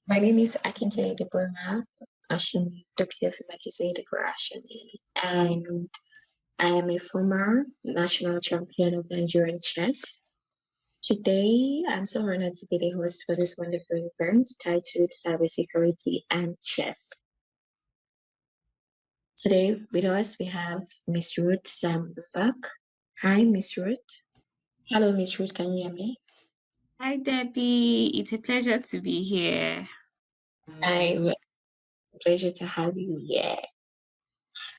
My name is Akintoye Deborah Ashimi, Dr. Akintoye Deborah Ashimi, and I am a former national champion of Nigerian chess. Today, I'm so honored to be the host for this wonderful event titled Cybersecurity and Chess. Today with us, we have Miss Ruth Sam-Mbok. Hi, Miss Ruth. Hello, Miss Ruth. Can you hear me? Hi, Debbie. It's a pleasure to be here. Hi, pleasure to have you here.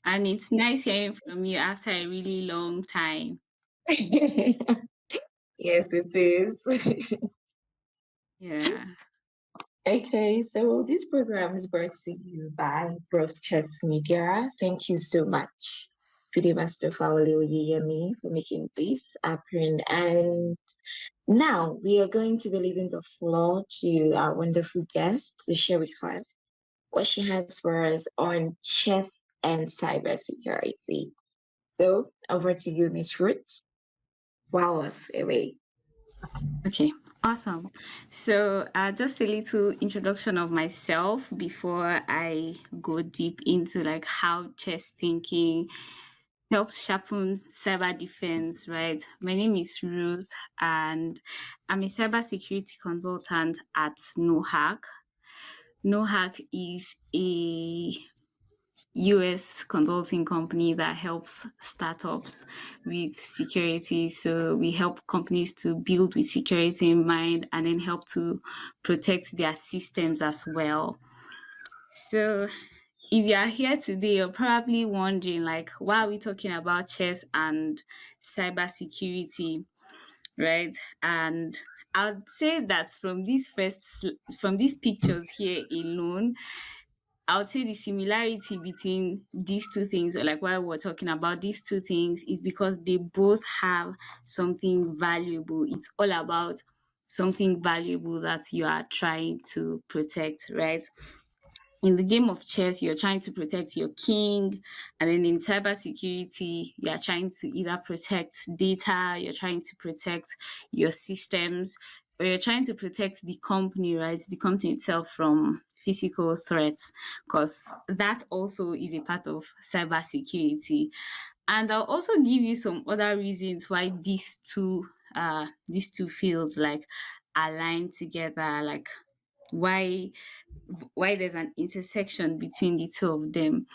And it's nice hearing from you after a really long time. Yes, it is. Yeah. Okay, so this program is brought to you by Bros Chess Media. Thank you so much, Fide Master Fawale Oyeyemi, for making this happen. And now we are going to be leaving the floor to our wonderful guest to share with us what she has for us on chess and cybersecurity. So over to you, Miss Ruth. Wow us away. Okay. Awesome. So, just a little introduction of myself before I go deep into like how chess thinking helps sharpen cyber defense, right? My name is Ruth, and I'm a cybersecurity consultant at NoHack. NoHack is a US consulting company that helps startups with security. So we help companies to build with security in mind and then help to protect their systems as well. So if you are here today, you're probably wondering like, why are we talking about chess and cybersecurity, right? And I'd say that from these pictures here alone, I would say the similarity between these two things, or like why we're talking about these two things, is because they both have something valuable. It's all about something valuable that you are trying to protect, right? In the game of chess, you're trying to protect your king, and then in cybersecurity, you're trying to either protect data, you're trying to protect your systems, or you're trying to protect the company, right? The company itself from physical threats, because that also is a part of cybersecurity. And I'll also give you some other reasons why these two fields like align together, like why there's an intersection between the two of them.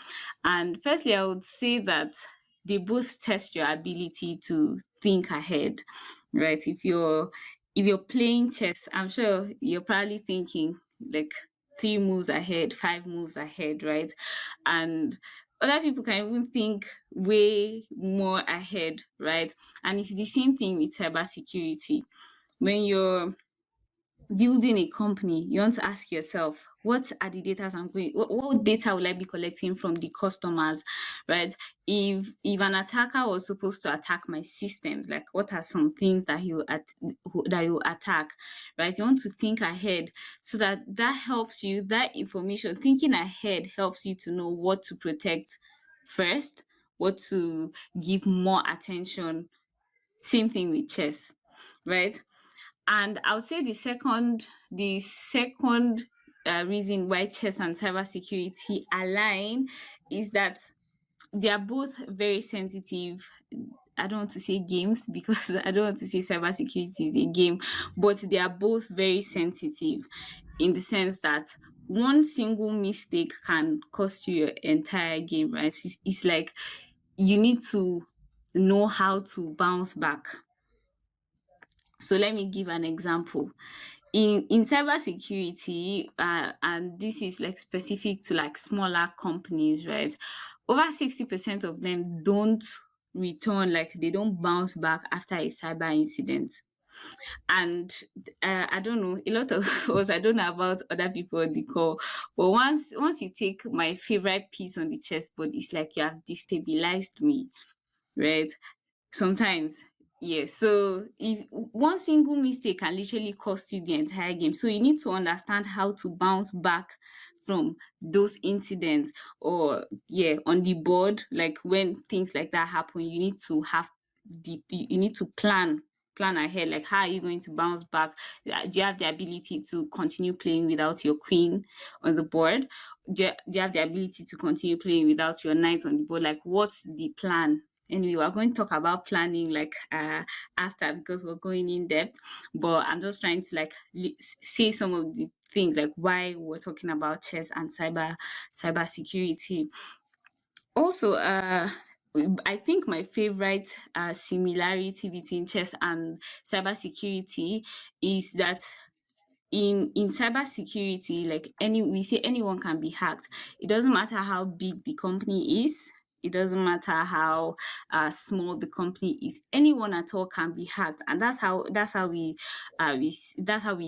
And firstly, I would say that they both test your ability to think ahead, right? If you're playing chess, I'm sure you're probably thinking like 3 moves ahead, 5 moves ahead, right? And other people can even think way more ahead, right? And it's the same thing with cybersecurity. When you're building a company, you want to ask yourself, what are the data what data will I be collecting from the customers, right? If an attacker was supposed to attack my systems, like what are some things that he will attack, right? You want to think ahead so that helps you, that information, thinking ahead helps you to know what to protect first, what to give more attention. Same thing with chess, right? And I would say the second reason why chess and cybersecurity align is that they are both very sensitive. I don't want to say games because I don't want to say cybersecurity is a game, but they are both very sensitive in the sense that one single mistake can cost you your entire game, right? It's like you need to know how to bounce back. So let me give an example. In cybersecurity, and this is like specific to like smaller companies, right? Over 60% of them don't return, like they don't bounce back after a cyber incident. And I don't know, a lot of us, I don't know about other people on the call, but once you take my favorite piece on the chessboard, it's like you have destabilized me, right? Sometimes, yes. So if one single mistake can literally cost you the entire game. So you need to understand how to bounce back from those incidents, or yeah, on the board, like when things like that happen, you need to have you need to plan. plan ahead. Like, how are you going to bounce back? Do you have the ability to continue playing without your queen on the board? Do you have the ability to continue playing without your knight on the board? Like, what's the plan? Anyway, we're going to talk about planning like after, because we're going in depth. But I'm just trying to like say some of the things like why we're talking about chess and cyber security. Also, I think my favorite similarity between chess and cybersecurity is that in cybersecurity, like we say anyone can be hacked. It doesn't matter how big the company is. It doesn't matter how small the company is. Anyone at all can be hacked, and that's how we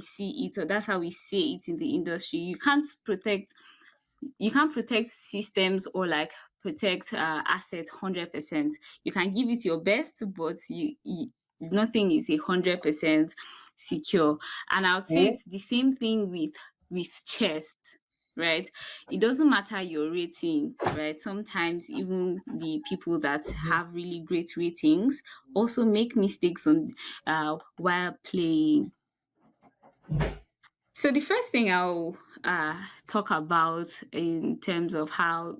see it, or that's how we say it in the industry. You can't protect systems or like protect assets 100%. You can give it your best, but nothing is 100% secure. And I would say Hmm? it's the same thing with chess, right? It doesn't matter your rating, right? Sometimes even the people that have really great ratings also make mistakes on while playing. So the first thing I'll talk about in terms of how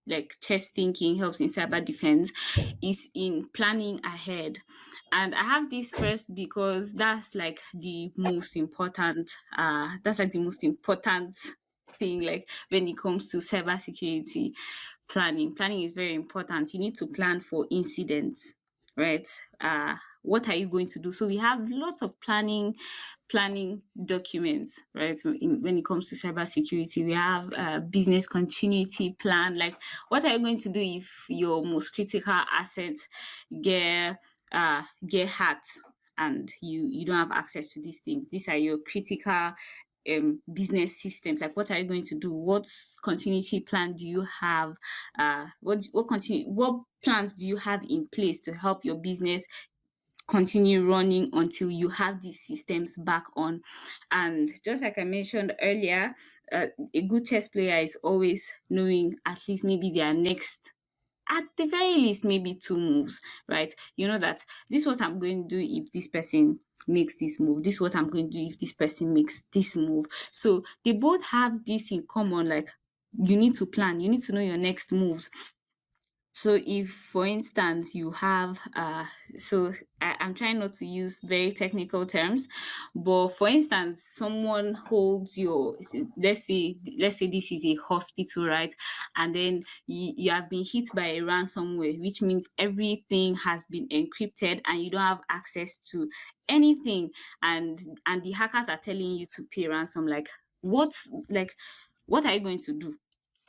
like chess thinking helps in cyber defense is in planning ahead. And I have this first because that's like the most important thing, like when it comes to cyber security. Planning is very important. You need to plan for incidents, right? What are you going to do? So we have lots of planning documents, right? So when it comes to cybersecurity, we have a business continuity plan. Like, what are you going to do if your most critical assets get hacked and you don't have access to these things? These are your critical business systems. Like, what are you going to do? What continuity plan do you have? What plans do you have in place to help your business continue running until you have these systems back on? And just like I mentioned earlier, a good chess player is always knowing at least maybe their next, at the very least, maybe two moves, right? You know that this is what I'm going to do if this person makes this move. This is what I'm going to do if this person makes this move. So they both have this in common, like you need to plan, you need to know your next moves. So if, for instance, you have, I'm trying not to use very technical terms, but for instance, someone holds let's say this is a hospital, right? And then you have been hit by a ransomware, which means everything has been encrypted and you don't have access to anything. And the hackers are telling you to pay ransom. What are you going to do?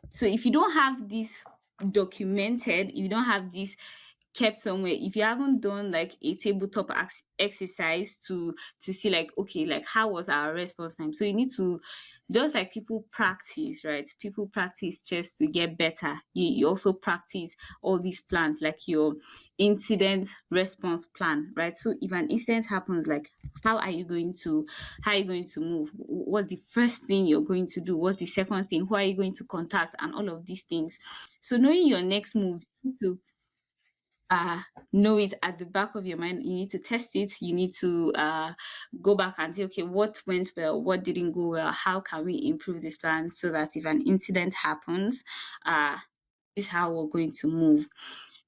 So if you don't have this documented, if you don't have this kept somewhere, if you haven't done like a tabletop exercise to see like, okay, like how was our response time? So you need to, just like people practice, right? People practice chess to get better. You also practice all these plans, like your incident response plan, right? So if an incident happens, like how are you going to move? What's the first thing you're going to do? What's the second thing? Who are you going to contact? And all of these things. So knowing your next moves, you need to uh know it at the back of your mind. You need to test it. You need to go back and say, okay, what went well, what didn't go well, how can we improve this plan so that if an incident happens, this is how we're going to move,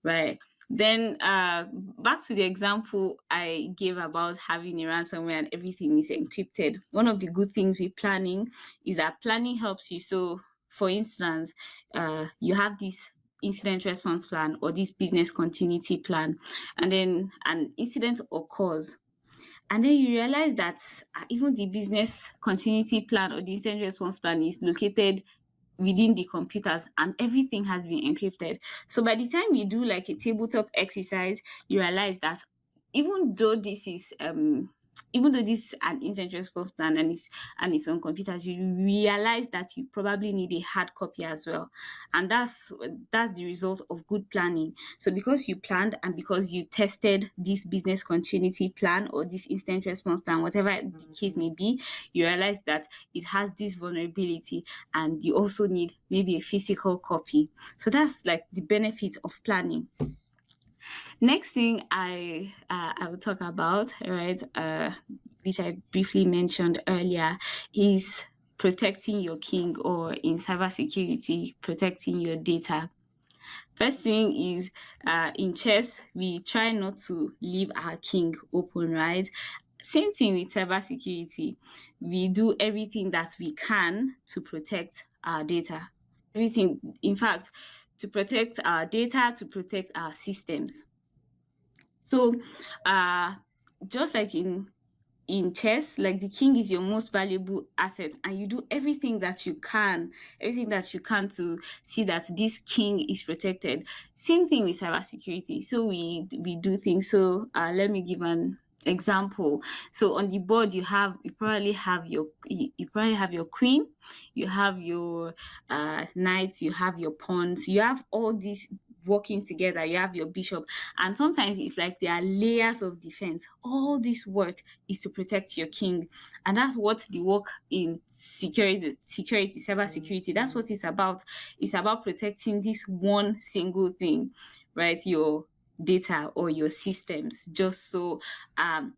right? Then back to the example I gave about having a ransomware and everything is encrypted. One of the good things with planning is that planning helps you. So for instance, you have this incident response plan or this business continuity plan, and then an incident occurs, and then you realize that even the business continuity plan or the incident response plan is located within the computers and everything has been encrypted. So by the time you do like a tabletop exercise, you realize that even though this is even though this is an incident response plan and it's on computers, you realize that you probably need a hard copy as well. And that's the result of good planning. So because you planned and because you tested this business continuity plan or this incident response plan, whatever the case may be, you realize that it has this vulnerability and you also need maybe a physical copy. So that's like the benefit of planning. Next thing I will talk about, right, which I briefly mentioned earlier, is protecting your king, or in cybersecurity, protecting your data. First thing is, in chess, we try not to leave our king open, right? Same thing with cybersecurity. We do everything that we can to protect our data. Everything, in fact, to protect our data, to protect our systems. So, uh, just like in chess, like the king is your most valuable asset, and you do everything that you can to see that this king is protected. Same thing with cybersecurity. So we do things. So let me give an example. So on the board, you probably have your queen, you have your knights, you have your pawns, you have all these working together, you have your bishop, and sometimes it's like there are layers of defense. All this work is to protect your king, and that's what the work in cyber security, that's what it's about. It's about protecting this one single thing, right? Your data or your systems, just so um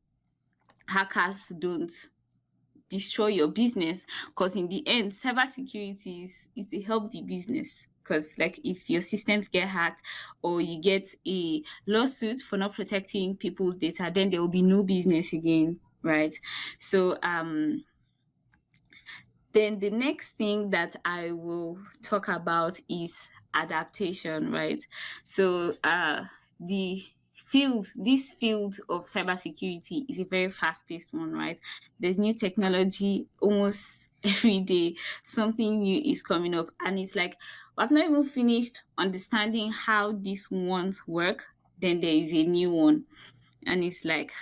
hackers don't destroy your business. Because in the end, cybersecurity is to help the business. Because like if your systems get hacked, or you get a lawsuit for not protecting people's data, then there will be no business again, right? So then the next thing that I will talk about is adaptation, right? So the this field of cybersecurity is a very fast-paced one, right? There's new technology almost every day. Something new is coming up, and it's like I've not even finished understanding how these ones work. Then there is a new one, and it's like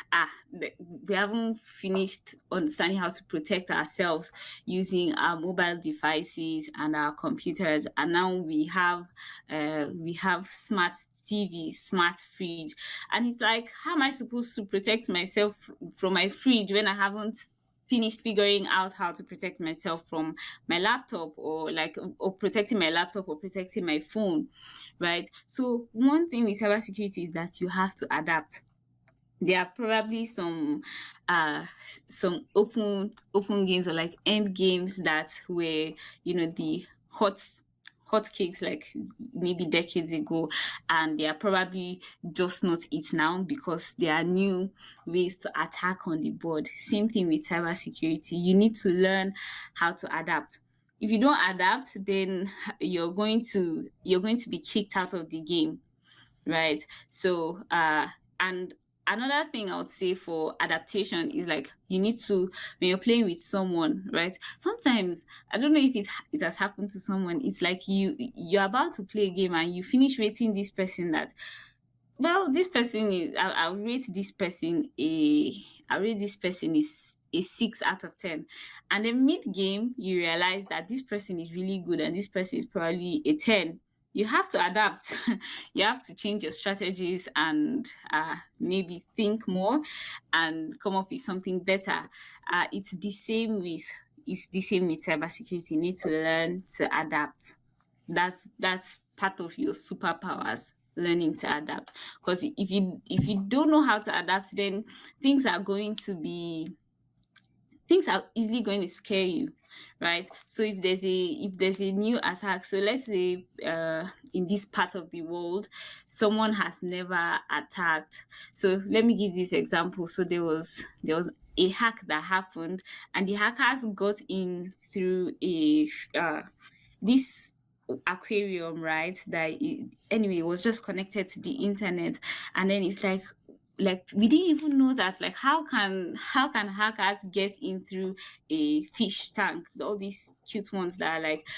we haven't finished understanding how to protect ourselves using our mobile devices and our computers, and now we have smart TV, smart fridge, and it's like, how am I supposed to protect myself from my fridge when I haven't finished figuring out how to protect myself from my laptop, or protecting my laptop, or protecting my phone, right? So one thing with cybersecurity is that you have to adapt. There are probably some open games, or like end games, that were, the hot cakes, like maybe decades ago, and they are probably just not it now, because there are new ways to attack on the board. Same thing with cybersecurity. You need to learn how to adapt. If you don't adapt, then you're going to be kicked out of the game, right? So and another thing I would say for adaptation is, like, you need to, when you're playing with someone, right? Sometimes, I don't know if it has happened to someone, it's like you're about to play a game, and you finish rating this person that, well, this person is, I'll rate this person is a 6 out of 10. And then mid game, you realize that this person is really good, and this person is probably a 10. You have to adapt. You have to change your strategies, and maybe think more and come up with something better. It's the same with cybersecurity. You need to learn to adapt. That's part of your superpowers, learning to adapt. Because if you don't know how to adapt, then things are going to be things are easily going to scare you, right? So if there's a new attack, so let's say in this part of the world, someone has never attacked. So let me give this example. So there was a hack that happened, and the hackers got in through a this aquarium, right? Anyway, it was just connected to the internet, and then it's like we didn't even know that, like, how can hackers get in through a fish tank, all these cute ones that are like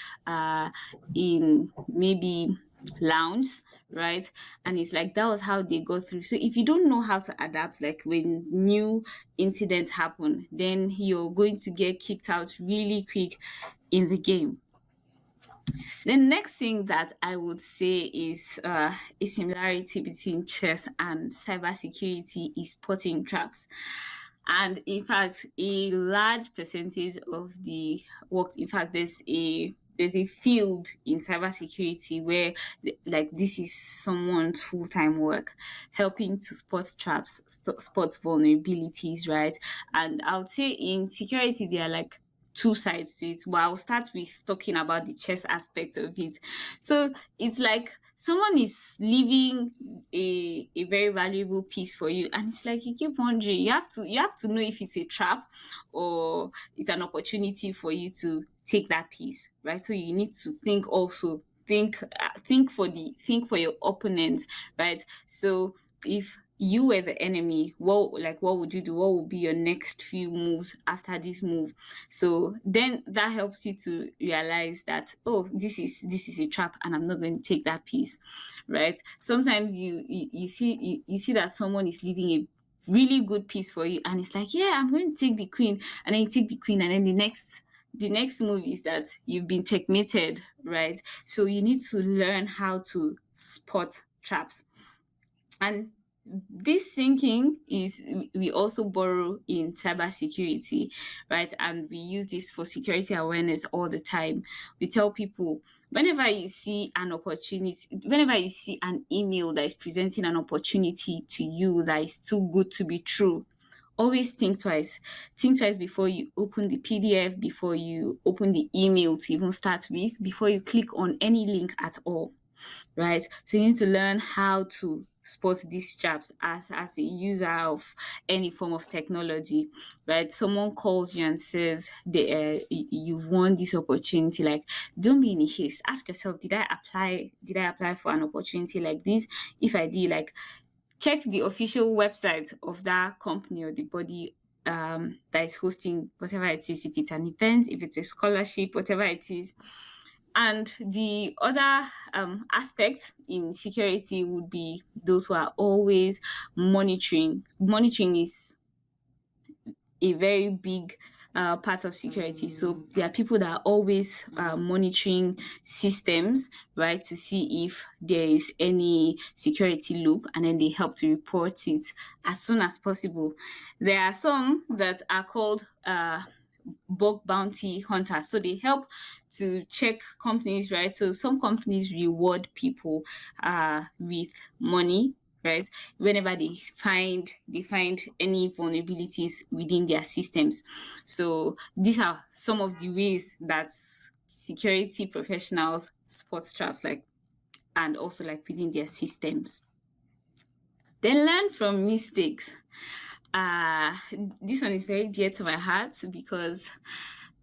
in maybe lounge, right? And it's like that was how they got through. So if you don't know how to adapt, like when new incidents happen, then you're going to get kicked out really quick in the game. The next thing that I would say is a similarity between chess and cybersecurity is spotting traps. And in fact, a large percentage of the work, in fact, there's there's a field in cybersecurity where like this is someone's full-time work, helping to spot traps, spot vulnerabilities, right? And I would say in security there are like two sides to it. But I'll start with talking about the chess aspect of it. So it's like someone is leaving a very valuable piece for you, and it's like you keep wondering. You have to know if it's a trap or it's an opportunity for you to take that piece, right? So you need to think also. Think for your opponent, right? So if you were the enemy, what would you do? What would be your next few moves after this move? So then that helps you to realize that, oh, this is a trap and I'm not going to take that piece, right? Sometimes you see that someone is leaving a really good piece for you and it's like, yeah, I'm going to take the queen, and then you take the queen, and then the next move is that you've been checkmated, right? So you need to learn how to spot traps. And this thinking is we also borrow in cybersecurity, right? And we use this for security awareness all the time. We tell people whenever you see an opportunity, whenever you see an email that is presenting an opportunity to you that is too good to be true, always think twice. Think twice before you open the PDF, before you open the email to even start with, before you click on any link at all, right? So you need to learn how to spot these traps as a user of any form of technology, right? Someone calls you and says you've won this opportunity. Like, don't be in a haste. Ask yourself, did I apply for an opportunity like this? If I did, like, check the official website of that company or the body that is hosting whatever it is. If it's an event, if it's a scholarship, whatever it is. And the other aspect in security would be those who are always monitoring. Monitoring is a very big part of security. So there are people that are always monitoring systems, right, to see if there is any security loop, and then they help to report it as soon as possible. There are some that are called bug bounty hunters. So they help to check companies, right? So some companies reward people with money, right? Whenever they find any vulnerabilities within their systems. So these are some of the ways that security professionals spot traps, like, and also like within their systems. Then learn from mistakes. uh this one is very dear to my heart because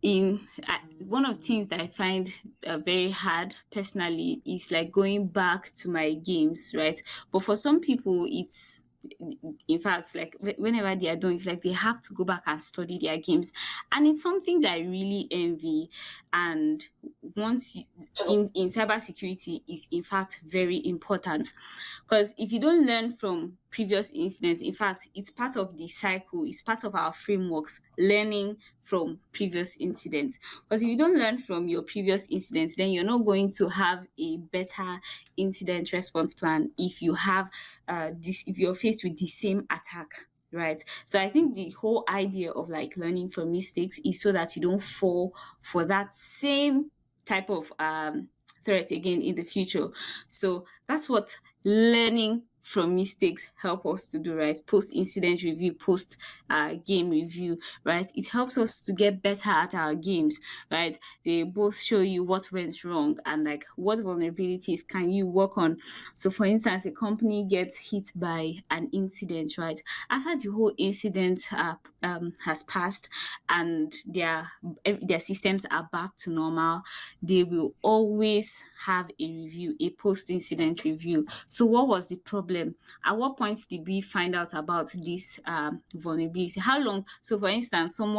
one of the things that I find very hard personally is like going back to my games, right? But for some people, it's, in fact, like whenever they are done, it's like they have to go back and study their games, and it's something that I really envy. And once you, in cybersecurity, is in fact very important, because if you don't learn from previous incidents, in fact, it's part of the cycle, it's part of our frameworks, learning from previous incidents. Because if you don't learn from your previous incidents, then you're not going to have a better incident response plan if you have if you're faced with the same attack, right? So I think the whole idea of like learning from mistakes is so that you don't fall for that same type of threat again in the future. So that's what learning from mistakes help us to do, right? Post incident review, post game review, right? It helps us to get better at our games, right? They both show you what went wrong and like what vulnerabilities can you work on. So for instance, a company gets hit by an incident, right? After the whole incident has passed and their systems are back to normal, they will always have a review, a post-incident review. So what was the problem? At what point did we find out about this vulnerability? How long? So for instance, um,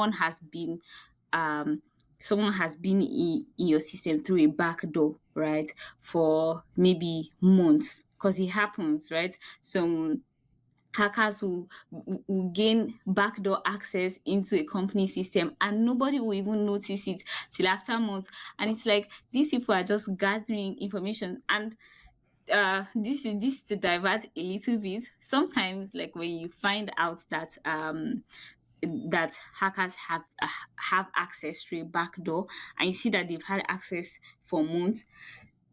someone has been in your system through a back door, right, for maybe months, because it happens, right? Some hackers will gain backdoor access into a company system and nobody will even notice it till after months. And it's like these people are just gathering information. And this to divert a little bit, sometimes like when you find out that that hackers have access to a back door, and you see that they've had access for months,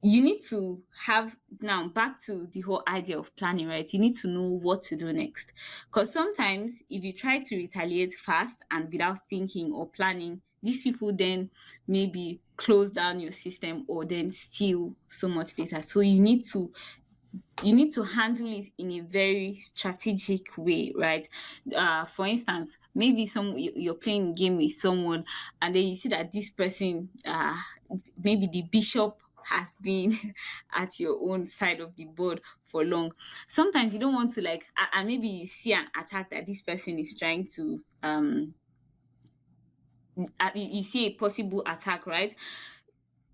you need to have, now back to the whole idea of planning, right? You need to know what to do next. Because sometimes if you try to retaliate fast and without thinking or planning, these people then maybe close down your system or then steal so much data. So you need to handle it in a very strategic way, right? For instance, maybe you're playing a game with someone, and then you see that this person, maybe the bishop has been at your own side of the board for long. Sometimes you don't want to like, and maybe you see an attack that this person is trying to you see a possible attack, right?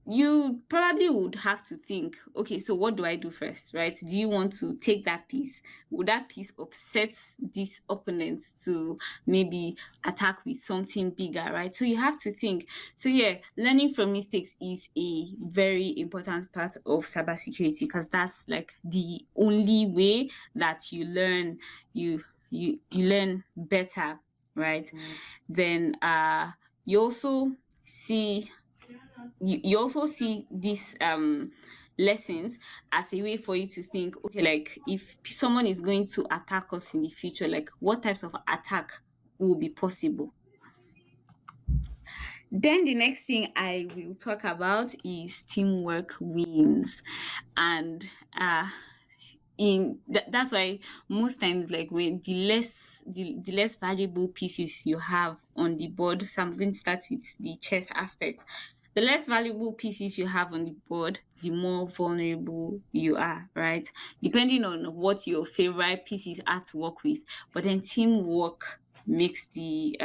You probably would have to think, okay, so what do I do first, right? Do you want to take that piece? Would that piece upset this opponent to maybe attack with something bigger, right? So you have to think. So yeah, learning from mistakes is a very important part of cybersecurity, because that's like the only way that you learn, you learn better, right? Then you also see you also see these lessons as a way for you to think, okay, like if someone is going to attack us in the future, like what types of attack will be possible. Then the next thing I will talk about is teamwork wins. And that's why most times, like when the less valuable pieces you have on the board, so I'm going to start with the chess aspect. The less valuable pieces you have on the board, the more vulnerable you are, right? Depending on what your favorite pieces are to work with. But then teamwork makes the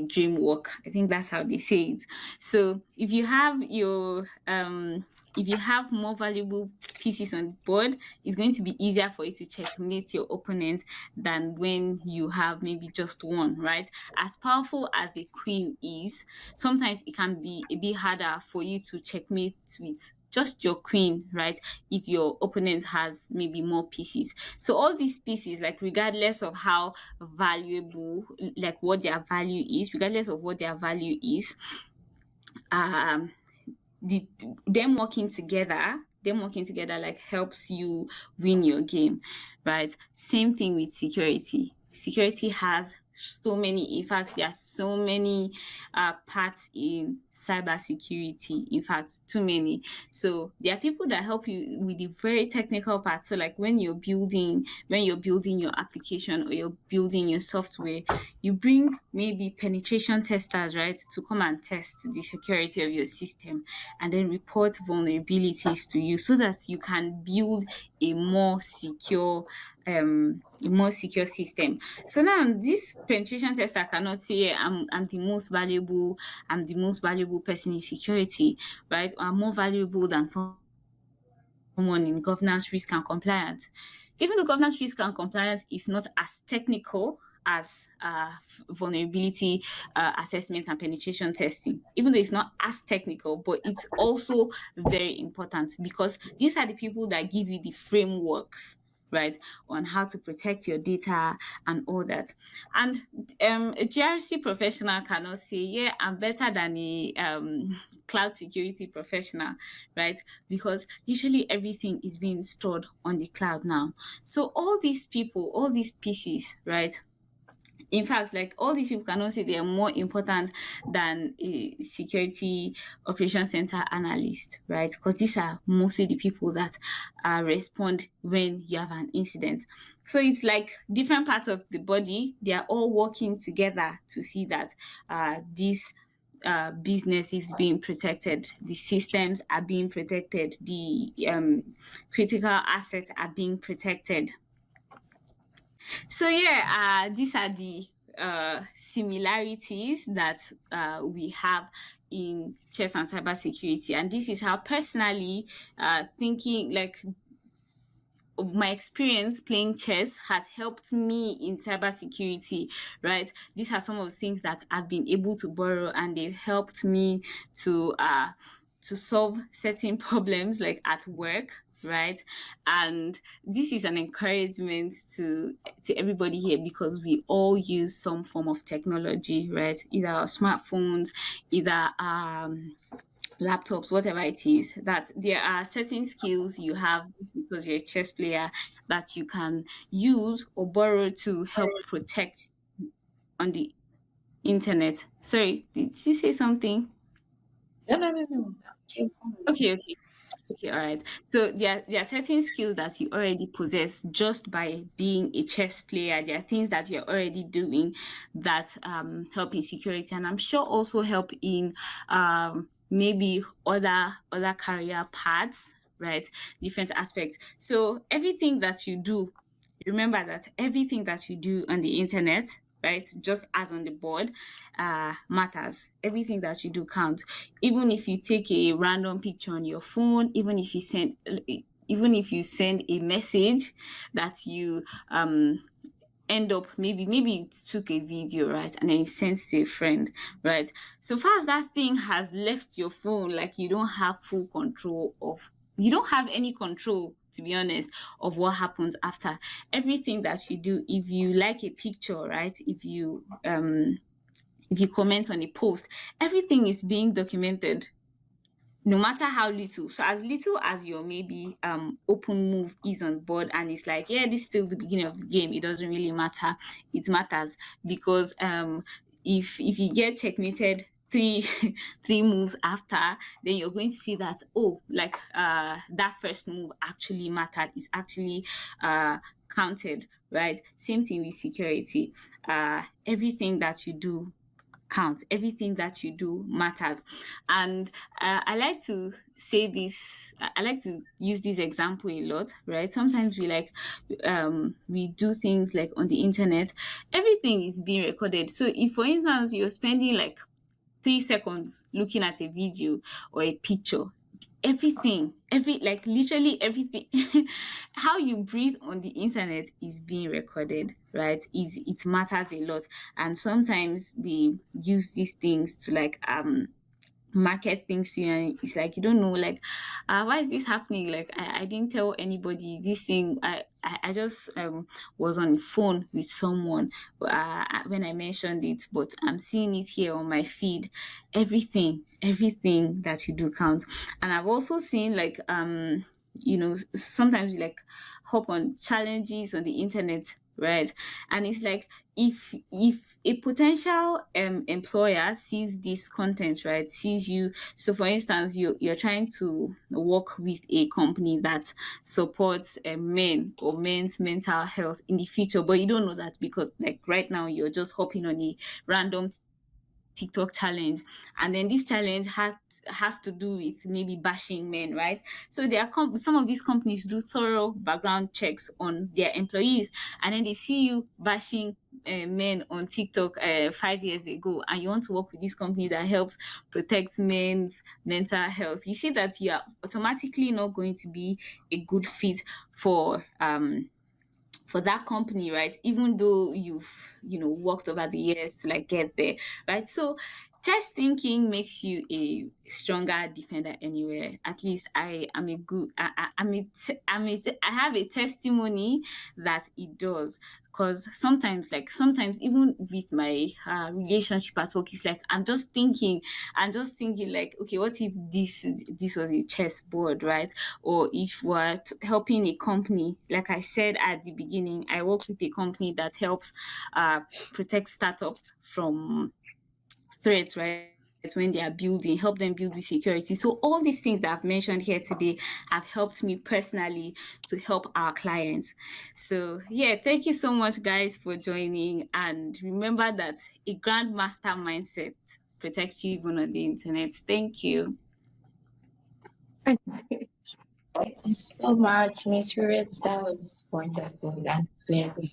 dream work. I think that's how they say it. So if you have more valuable pieces on the board, it's going to be easier for you to checkmate your opponent than when you have maybe just one, right? As powerful as a queen is, sometimes it can be a bit harder for you to checkmate with just your queen, right? If your opponent has maybe more pieces. So all these pieces, like regardless of how valuable, like what their value is, regardless of what their value is, um the them working together like helps you win your game, right? Same thing with security has so many, in fact there are so many parts in cyber security, in fact too many. So there are people that help you with the very technical part. So like when you're building your application or you're building your software, you bring maybe penetration testers, right, to come and test the security of your system and then report vulnerabilities to you so that you can build a more secure system. So now this penetration tester cannot say, "Yeah, I'm the most valuable person in security, right? Or I'm more valuable than someone in governance, risk and compliance." Even though governance, risk and compliance is not as technical as vulnerability assessment and penetration testing, even though it's not as technical, but it's also very important because these are the people that give you the frameworks, right, on how to protect your data and all that. And a GRC professional cannot say, yeah, I'm better than a cloud security professional, right? Because usually everything is being stored on the cloud now. So all these people, all these pieces, right? In fact, like all these people cannot say they are more important than a security operation center analyst, right? Because these are mostly the people that respond when you have an incident. So it's like different parts of the body, they are all working together to see that this business is being protected, the systems are being protected, the critical assets are being protected. So yeah, these are the similarities that we have in chess and cybersecurity, and this is how personally thinking like my experience playing chess has helped me in cybersecurity, right? These are some of the things that I've been able to borrow, and they've helped me to solve certain problems like at work, right? And this is an encouragement to everybody here, because we all use some form of technology, right? Either our smartphones, either laptops, whatever it is, that there are certain skills you have because you're a chess player that you can use or borrow to help protect on the internet. Sorry, did you say something? No, no, no, no. Keep Okay, following. okay. Okay, all right. So there are certain skills that you already possess just by being a chess player. There are things that you're already doing that help in security, and I'm sure also help in maybe other career paths, right? Different aspects. So everything that you do, remember that everything that you do on the internet, right, just as on the board, matters. Everything that you do counts. Even if you take a random picture on your phone, even if you send a message that you end up, maybe you took a video, right, and then you sent to a friend, right? So far as that thing has left your phone, like, you don't have any control, to be honest, of what happens after. Everything that you do, if you like a picture, right, if you comment on a post, everything is being documented, no matter how little. So as little as your maybe open move is on board, and it's like, yeah, this is still the beginning of the game, it doesn't really matter. It matters because if you get checkmated three three moves after, then you're going to see that, oh, like that first move actually mattered, is actually counted, right? Same thing with security. Everything that you do counts. Everything that you do matters. And I like to say this, I like to use this example a lot, right? Sometimes we do things like on the internet, everything is being recorded. So if, for instance, you're spending like 3 seconds looking at a video or a picture, like literally everything, how you breathe on the internet is being recorded, right? It matters a lot. And sometimes they use these things to like market things to you, and it's like you don't know, like, why is this happening? Like, I didn't tell anybody this thing. I just was on the phone with someone when I mentioned it, but I'm seeing it here on my feed. Everything that you do counts. And I've also seen like sometimes you like hop on challenges on the internet, right? And it's like, if a potential employer sees this content, right, sees you. So for instance, you're trying to work with a company that supports men or men's mental health in the future, but you don't know that because, like, right now you're just hopping on a random TikTok challenge, and then this challenge has to do with maybe bashing men, right? So some of these companies do thorough background checks on their employees, and then they see you bashing men on TikTok 5 years ago, and you want to work with this company that helps protect men's mental health. You see that you are automatically not going to be a good fit for that company, right? Even though you've worked over the years to like get there, right? So test thinking makes you a stronger defender anywhere. At least I am a good I have a testimony that it does. Because sometimes even with my relationship at work, it's like I'm just thinking like, okay, what if this was a chessboard, right? Or if we're helping a company, like I said at the beginning, I work with a company that helps protect startups from threats, right? When they are building, help them build with security. So all these things that I've mentioned here today have helped me personally to help our clients. So yeah, thank you so much, guys, for joining. And remember that a grandmaster mindset protects you even on the internet. Thank you. Thank you so much, Miss Ruth. That was wonderful and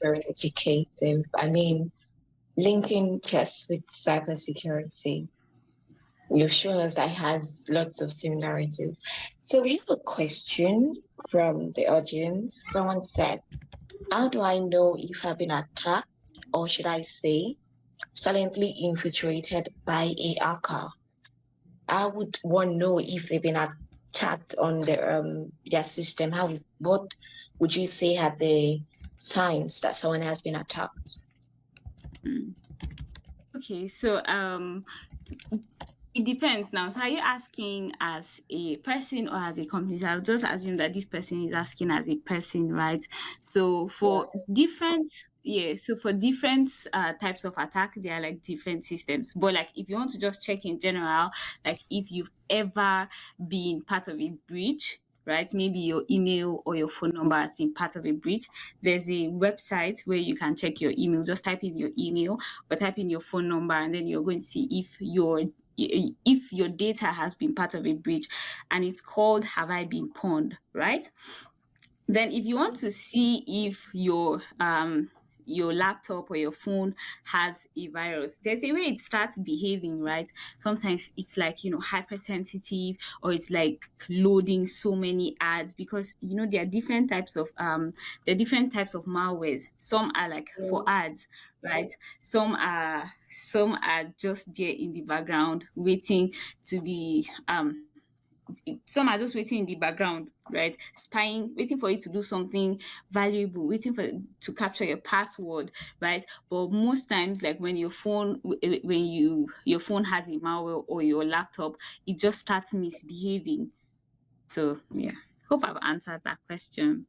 very educative. I mean, linking chess with cybersecurity, you've shown us that has lots of similarities. So we have a question from the audience. Someone said, how do I know if I've been attacked, or should I say, silently infiltrated by a hacker? How would one know if they've been tapped on their system? What would you say are the signs that someone has been attacked? Okay, so it depends now. So are you asking as a person or as a company? So I'll just assume that this person is asking as a person, right? So for Yes. different yeah, so for different types of attack, there are like different systems. But like if you want to just check in general, like if you've ever been part of a breach, right? Maybe your email or your phone number has been part of a breach. There's a website where you can check your email. Just type in your email or type in your phone number, and then you're going to see if your data has been part of a breach, and it's called Have I Been Pawned, right? Then if you want to see if your laptop or your phone has a virus, there's a way it starts behaving, right? Sometimes it's like, hypersensitive, or it's like loading so many ads, because there are different types of malwares. Some are like for ads, right? Some are just there in the background waiting to be some are just waiting in the background, right? Spying, waiting for you to do something valuable, waiting for to capture your password, right? But most times, like when your phone has a malware, or your laptop, it just starts misbehaving. So yeah, hope I've answered that question.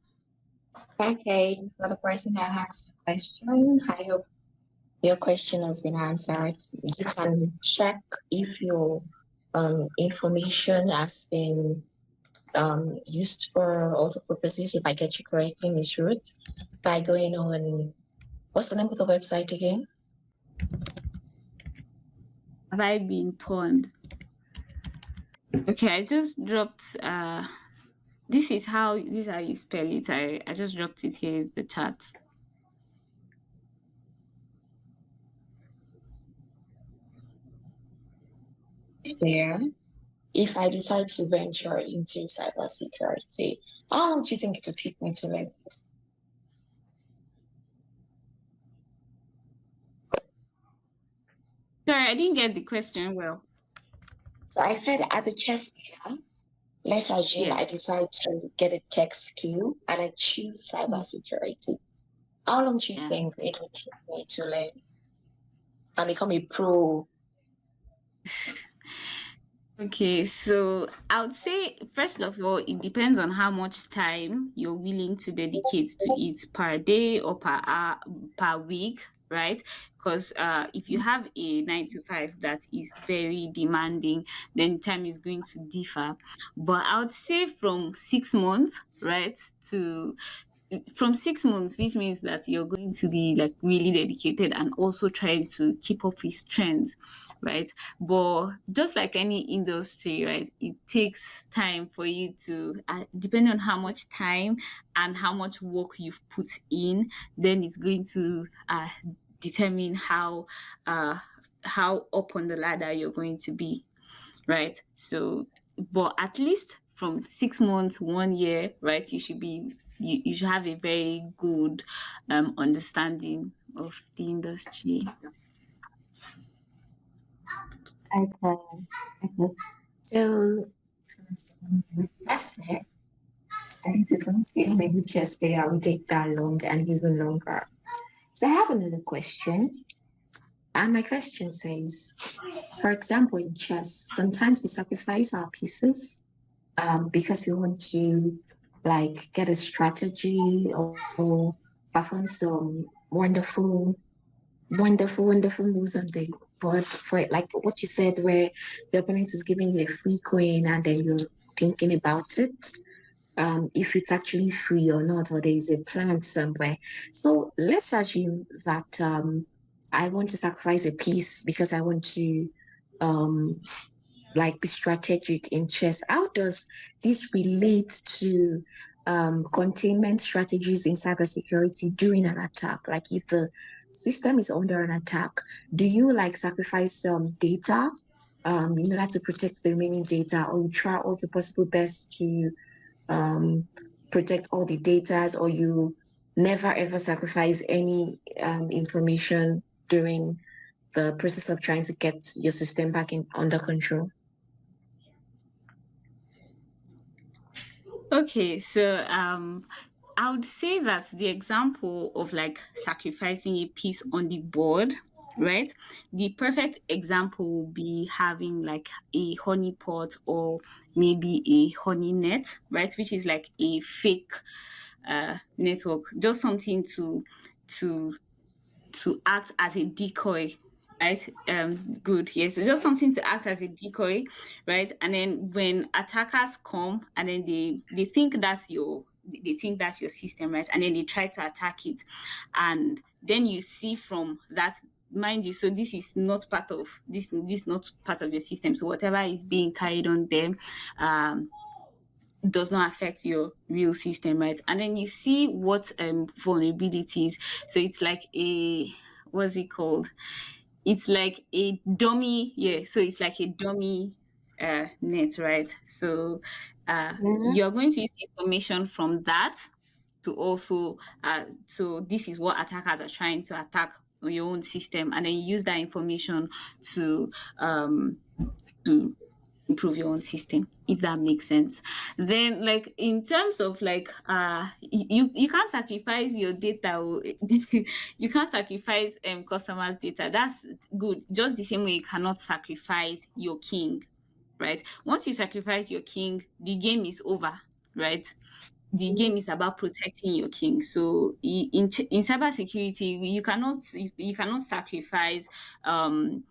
Okay, for the person that asked the question, I hope your question has been answered. You can check if your information has been used for other purposes, if I get you correctly, Miss Ruth, by going on, what's the name of the website again? Have I been pawned? Okay, I just dropped this is how you spell it. I just dropped it here in the chat. There. If I decide to venture into cybersecurity, how long do you think it will take me to learn this? Sorry, I didn't get the question well. So I said, as a chess player, let's assume I Yes. decide to get a tech skill and I choose cybersecurity. How long do you Yeah. think it will take me to learn and become a pro? Okay, so I would say first of all, it depends on how much time you're willing to dedicate to it per day or per hour, per week, right? Because if you have a 9 to 5 that is very demanding, then time is going to differ. But I would say from 6 months, right, to from 6 months, which means that you're going to be like really dedicated and also trying to keep up with trends, right? But just like any industry, right, it takes time for you to, depending on how much time and how much work you've put in, then it's going to determine how up on the ladder you're going to be, right? So, but at least from 6 months, 1 year, right? You should have a very good understanding of the industry. Okay. Okay. So, that's fair. I think the first game maybe chess player will take that long and even longer. So I have another question. And my question says, for example, in chess, sometimes we sacrifice our pieces because we want to like get a strategy or perform some wonderful moves on the board. For like what you said, where the opponent is giving you a free coin and then you're thinking about it, if it's actually free or not, or there is a plan somewhere. So let's assume that I want to sacrifice a piece because I want to um, like be strategic in chess. How does this relate to containment strategies in cybersecurity during an attack? Like if the system is under an attack, do you like sacrifice some data in order to protect the remaining data, or you try all your possible best to um, protect all the data, or you never ever sacrifice any information during the process of trying to get your system back in under control? Okay, so I would say that the example of like sacrificing a piece on the board, right? The perfect example would be having like a honey pot or maybe a honey net, right? Which is like a fake network, just something to to act as a decoy, right? Good. Yes. So just something to act as a decoy, right? And then when attackers come and then they think that's your system, right? And then they try to attack it. And then you see from that, mind you, so this is not part of this not part of your system. So whatever is being carried on them, um does not affect your real system, right? And then you see what vulnerabilities. So it's like a, what's it called? It's like a dummy, yeah. So it's like a dummy net, right? So Mhm. you're going to use information from that to also so this is what attackers are trying to attack on your own system, and then you use that information to um to improve your own system, if that makes sense. Then like in terms of like you can't sacrifice your data you can't sacrifice customers data. That's good, just the same way you cannot sacrifice your king, right? Once you sacrifice your king, the game is over, right? The game is about protecting your king. So in cybersecurity, you cannot sacrifice um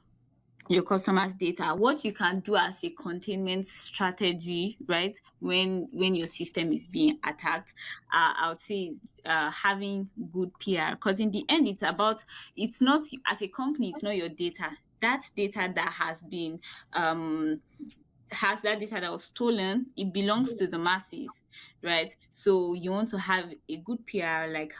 your customers' data. What you can do as a containment strategy, right? When your system is being attacked, I would say is having good PR. Because in the end, it's not as a company, it's not your data. That data that has that data that was stolen, it belongs to the masses, right? So you want to have a good PR, like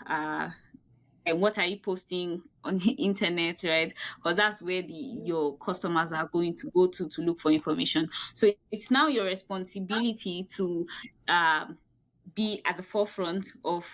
and what are you posting on the internet, right? Because that's where your customers are going to go to look for information. So it's now your responsibility to um, be at the forefront of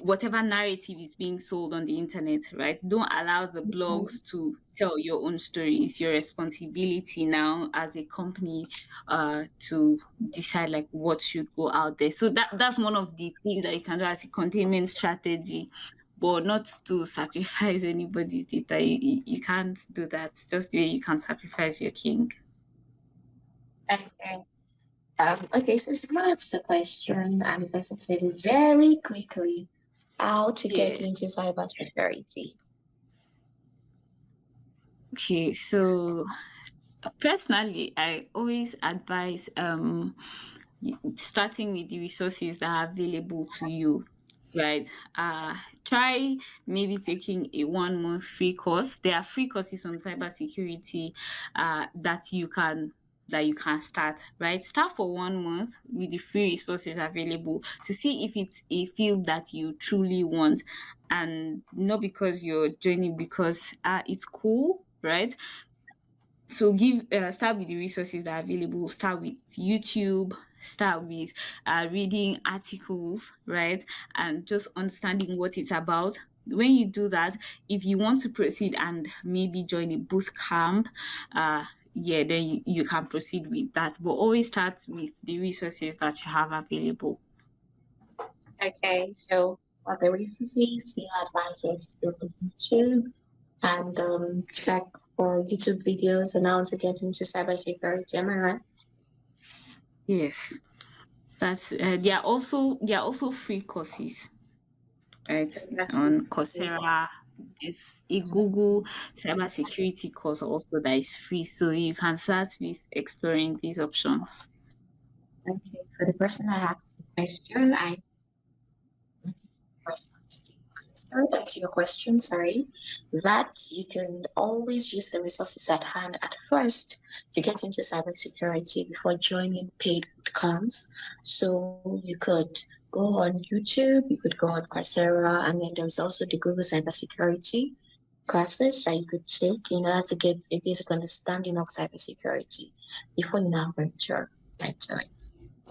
whatever narrative is being sold on the internet, right? Don't allow the blogs to tell your own story. It's your responsibility now as a company to decide like what should go out there. So that's one of the things that you can do as a containment strategy, but not to sacrifice anybody's data. You can't do that. Just the way you can't sacrifice your king. Okay. Okay, so someone asked a question, and the person said very quickly how to get Yeah. into cybersecurity. Okay, so personally, I always advise starting with the resources that are available to you, right? Try maybe taking a 1 month free course. There are free courses on cybersecurity that you can start, right? Start for 1 month with the free resources available to see if it's a field that you truly want, and not because you're joining because it's cool, right? So give start with the resources that are available. Start with YouTube, start with reading articles, right? And just understanding what it's about. When you do that, if you want to proceed and maybe join a boot camp, yeah, then you can proceed with that, but always start with the resources that you have available. Okay, so for the resources, you advise us to go to YouTube and check for YouTube videos on how to get into cybersecurity. Am I right? Yes, that's there are also free courses, right? On Coursera, there's a Google cybersecurity course also that is free. So you can start with exploring these options. Okay, for the person that asked the question, I response to answer that to your question, sorry, that you can always use the resources at hand at first to get into cybersecurity before joining paid bootcamps. So you could go on YouTube, you could go on Coursera, and then there's also the Google cybersecurity classes that you could take in order to get a basic understanding of cybersecurity before you now venture into it.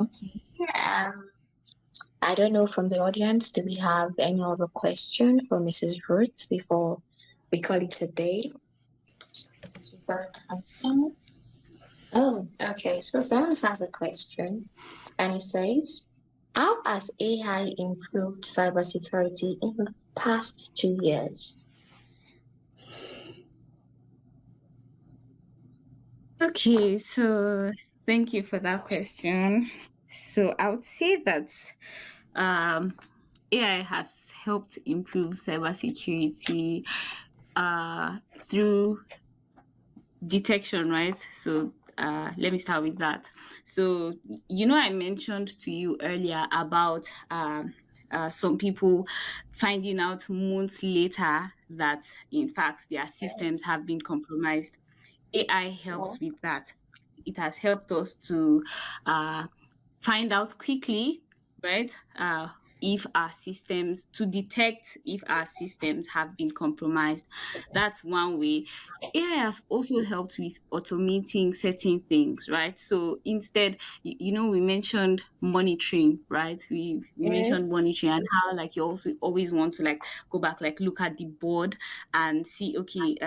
Okay. I don't know from the audience, do we have any other question for Mrs. Ruth before we call it a day? So, thank you very much. Oh, okay. So someone has a question, and it says, how has AI improved cybersecurity in the past 2 years? Okay, so thank you for that question. So I would say that um, AI has helped improve cybersecurity through detection, right? So let me start with that. So I mentioned to you earlier about some people finding out months later that in fact their systems have been compromised. AI Yeah. helps with that. It has helped us to uh, find out quickly, right? If our systems to detect if our systems have been compromised. That's one way. AI has also helped with automating certain things, right? So instead, we mentioned monitoring, right? We Mm, mentioned monitoring and how like you also always want to like go back, like look at the board and see, okay,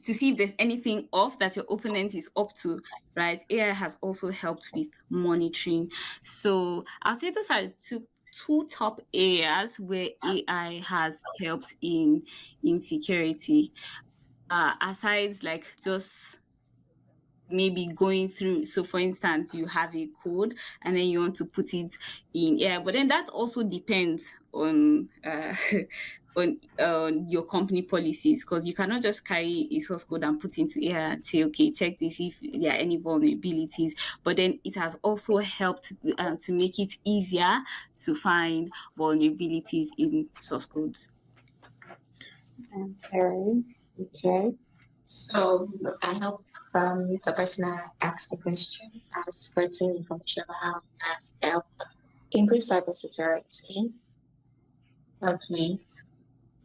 to see if there's anything off that your opponent is up to, right? AI has also helped with monitoring. So I'll say those are two top areas where AI has helped in security. Aside like just maybe going through, so for instance you have a code and then you want to put it in, yeah, but then that also depends on on your company policies, because you cannot just carry a source code and put into AI and say, okay, check this if there are any vulnerabilities. But then it has also helped to make it easier to find vulnerabilities in source codes. okay. Okay. So I hope the person that asked the question has certain information about how it has helped improve cybersecurity. Okay.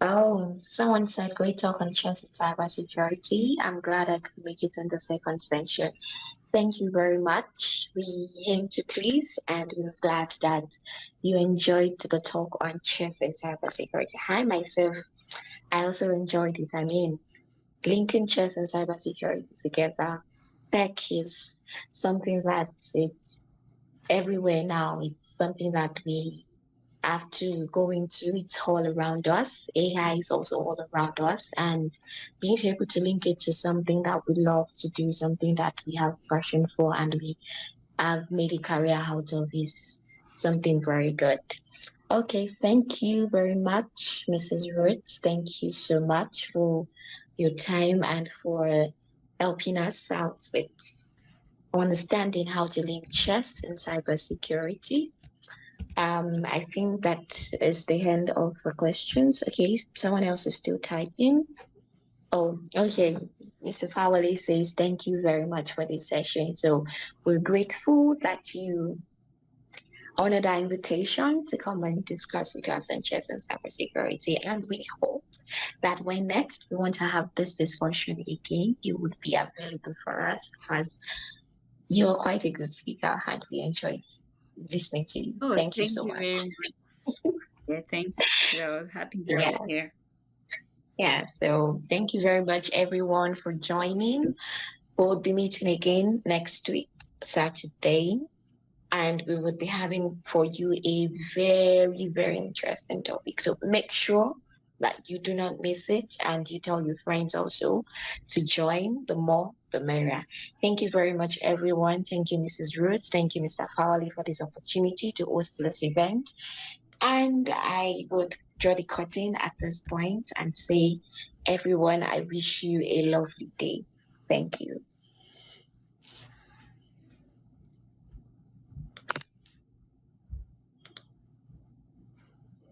Oh, someone said great talk on trust in cybersecurity. I'm glad I could make it in the second session. Thank you very much. We aim to please, and we're glad that you enjoyed the talk on trust in cybersecurity. I myself, I also enjoyed it. I mean, linking chess and cybersecurity together. Tech is something that's it's everywhere now. It's something that we have to go into. It's all around us. AI is also all around us, and being able to link it to something that we love to do, something that we have passion for, and we have made a career out of is something very good. Okay, thank you very much, Mrs. Ruth. Thank you so much for your time and for helping us out with understanding how to link chess and cybersecurity. I think that is the end of the questions. Okay, someone else is still typing. Oh, okay. Mr. Fawali says thank you very much for this session. So we're grateful that you honored our invitation to come and discuss with us on chess and cybersecurity. And we hope that when next we want to have this discussion again, you would be available for us because you're quite a good speaker and we enjoyed listening to you. Oh, Thank you thank so you very much. much. Yeah, thank you. So I was happy that I Yeah, was here. yeah. So thank you very much, everyone, for joining. We'll be meeting again next week, Saturday, and we will be having for you a very, very interesting topic. So make sure that you do not miss it and you tell your friends also to join. The more, the merrier. Thank you very much, everyone. Thank you, Mrs. Roots. Thank you, Mr. Fowley, for this opportunity to host this event. And I would draw the curtain at this point and say, everyone, I wish you a lovely day. Thank you.